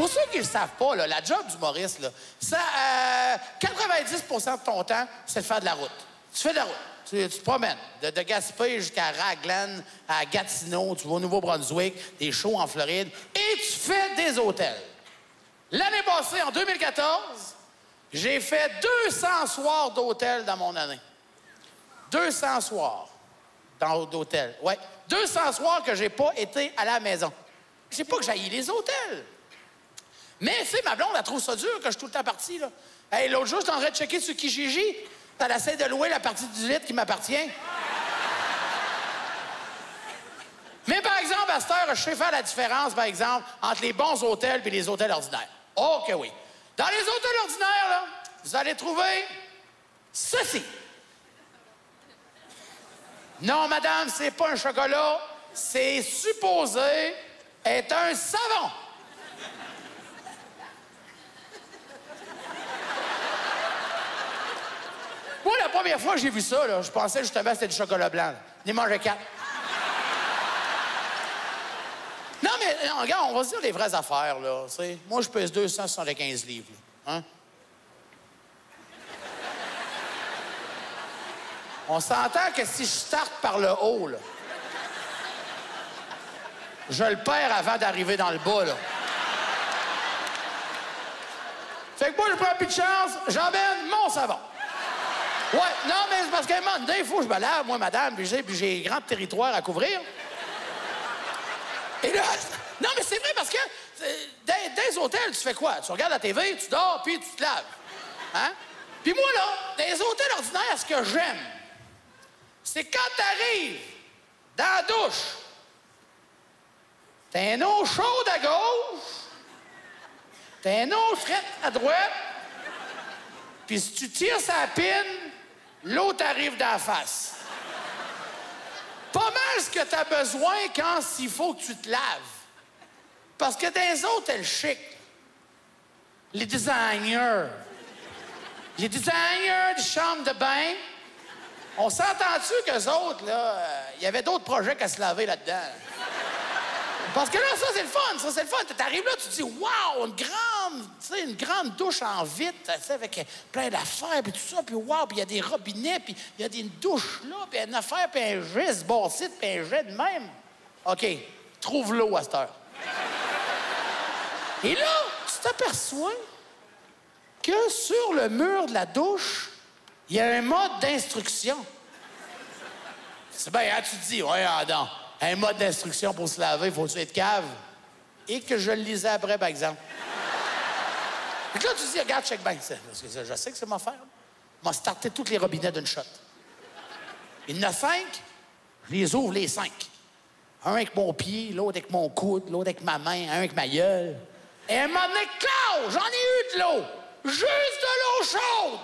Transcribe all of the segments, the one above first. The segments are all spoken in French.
Pour ceux qui ne le savent pas, là, la job d'humoriste, là, ça, 90% de ton temps, c'est de faire de la route. Tu fais de la route. Tu te promènes de Gaspé jusqu'à Raglan, à Gatineau, tu vas au Nouveau-Brunswick, des shows en Floride, et tu fais des hôtels. L'année passée, en 2014, j'ai fait 200 soirs d'hôtel dans mon année. 200 soirs d'hôtel. Ouais. 200 soirs que j'ai pas été à la maison. C'est pas que j'haïs les hôtels. Mais, tu sais, ma blonde, elle trouve ça dur que je suis tout le temps parti, là. Hey, l'autre jour, j'étais en train de checker sur Kijiji. Elle essaie de louer la partie du lit qui m'appartient. Mais, par exemple, à cette heure, je sais faire la différence, par exemple, entre les bons hôtels et les hôtels ordinaires. Oh que oui. Dans les hôtels ordinaires, là, vous allez trouver ceci. Non, madame, c'est pas un chocolat. C'est supposé être un savon. Moi, la première fois que j'ai vu ça, là, je pensais justement que c'était du chocolat blanc. J'en ai mangé 4. Non, mais non, regarde, on va se dire les vraies affaires, là. T'sais. Moi, je pèse 275 livres. Là. Hein? On s'entend que si je starte par le haut, là, je le perds avant d'arriver dans le bas, là. Fait que moi, je prends plus de chance, j'emmène mon savon. Ouais, non, mais c'est parce qu'à un moment donné, il faut que je me lave, moi, madame, puis j'ai grand territoire à couvrir. Et là, non, mais c'est vrai parce que dans les hôtels, tu fais quoi? Tu regardes la TV, tu dors, puis tu te laves. Hein? Puis moi, là, dans les hôtels ordinaires, ce que j'aime, c'est quand t'arrives dans la douche, t'as une eau chaude à gauche, t'as une eau frette à droite, puis si tu tires sa pine, l'eau t'arrive dans la face. Pas mal ce que t'as besoin quand il faut que tu te laves. Parce que dans les hôtels chics, les designers de chambres de bain, on s'entend-tu qu'eux autres, là, il y avait d'autres projets qu'à se laver là-dedans? Parce que là, ça, c'est le fun. Ça, c'est le fun. T'arrives là, tu te dis, wow, une grande douche en vitre, avec plein d'affaires, puis tout ça, puis wow, puis il y a des robinets, puis il y a une douche là, puis une affaire, puis un jet, ce bord-ci, puis un jet de même. OK, trouve l'eau à cette heure. Et là, tu t'aperçois que sur le mur de la douche, il y a un mode d'instruction. C'est bien, hein, tu te dis, ouais, non. Un mode d'instruction pour se laver, faut-tu être cave? Et que je le lisais après, par exemple. Et là, tu te dis, regarde, check bien. Parce que je sais que c'est ma affaire. M'a starté tous les robinets d'une shot. Il y en a 5, je les ouvre les 5. Un avec mon pied, l'autre avec mon coude, l'autre avec ma main, un avec ma gueule. Et à un moment donné, clac, j'en ai eu de l'eau. Juste de l'eau chaude.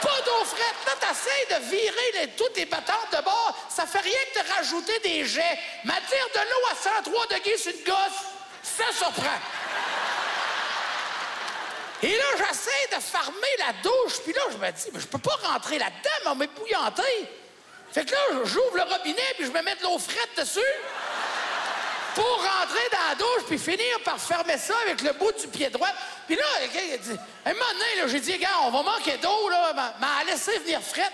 Pas d'eau frette. Là, t'essayes de virer toutes tes patentes de bord. Ça fait rien que de rajouter des jets. M'attire de l'eau à 103 degrés sur une gosse, ça surprend. Et là, j'essaie de farmer la douche. Puis là, je me dis, mais je peux pas rentrer là-dedans, mais m'ébouillanter. Fait que là, j'ouvre le robinet, puis je me mets de l'eau frette dessus pour rentrer dans la douche, puis finir par fermer ça avec le bout du pied droit. Puis là, à un moment donné, là, j'ai dit, gars, on va manquer d'eau, là, mais laisser venir frette.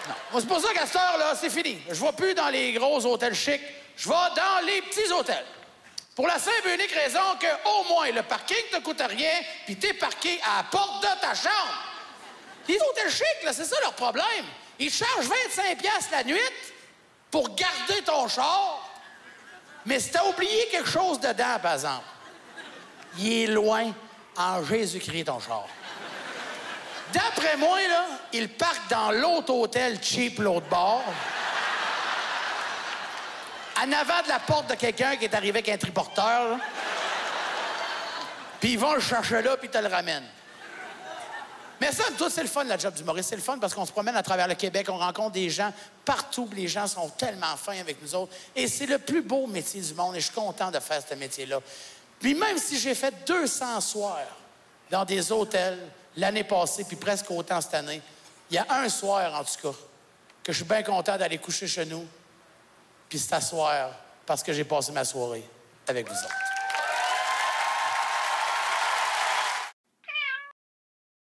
Non. Moi, c'est pour ça qu'à cette heure-là, c'est fini. Je ne vais plus dans les gros hôtels chics. Je vais dans les petits hôtels. Pour la simple et unique raison qu'au moins, le parking ne te coûte rien, puis t'es parqué à la porte de ta chambre. Les hôtels chics, là, c'est ça leur problème. Ils chargent 25$ la nuit pour garder ton char, mais si t'as oublié quelque chose dedans, par exemple, il est loin en Jésus-Christ, ton char. D'après moi, là, ils parquent dans l'autre hôtel cheap, l'autre bord, en avant de la porte de quelqu'un qui est arrivé avec un triporteur, puis ils vont le chercher là, puis ils te le ramènent. Mais ça, tout, c'est le fun, la job d'humoriste. C'est le fun parce qu'on se promène à travers le Québec, on rencontre des gens partout, les gens sont tellement fins avec nous autres. Et c'est le plus beau métier du monde et je suis content de faire ce métier-là. Puis même si j'ai fait 200 soirs dans des hôtels l'année passée, puis presque autant cette année, il y a un soir, en tout cas, que je suis bien content d'aller coucher chez nous, puis s'asseoir parce que j'ai passé ma soirée avec vous autres.